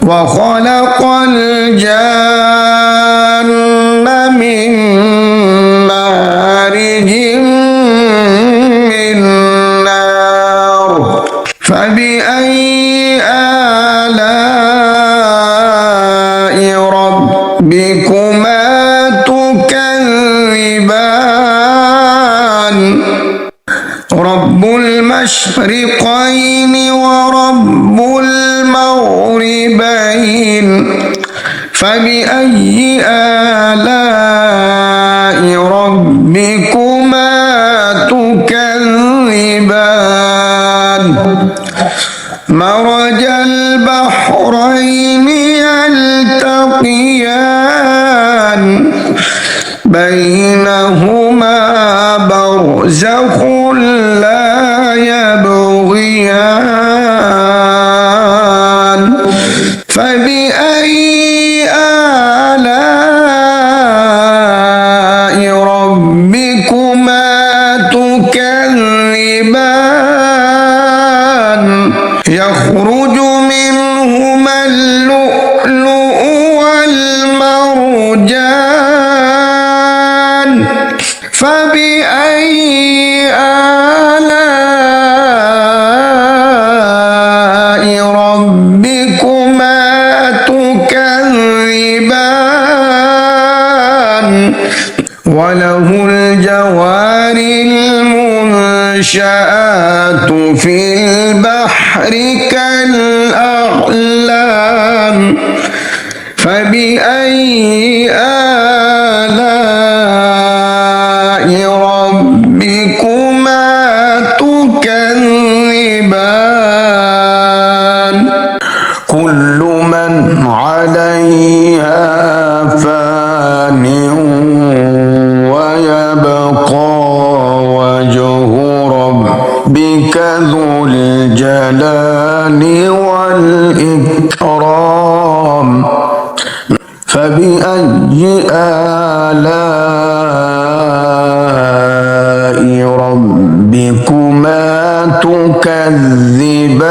وخلق الجن من مارج من نار فبأي آلاء ربكما تكذبان رب المشرقين ورب المغربين فبأي آلاء ربكما تكذبان مرج البحرين يلتقيان بينهما برزخ لا يبغيان فبأي آلاء ربكما تكذبان يخرج منهما اللؤلؤ والمرجان فبأي آلاء ربكما تكذبان وله الجوار المنشآت في البحر كالأعلام فبأي آلاء ربكما تكذبان كل من عليها فان ويبقى وجه ربك ذو الجلال والإكرام فبأي آلاء ربكما تكذبان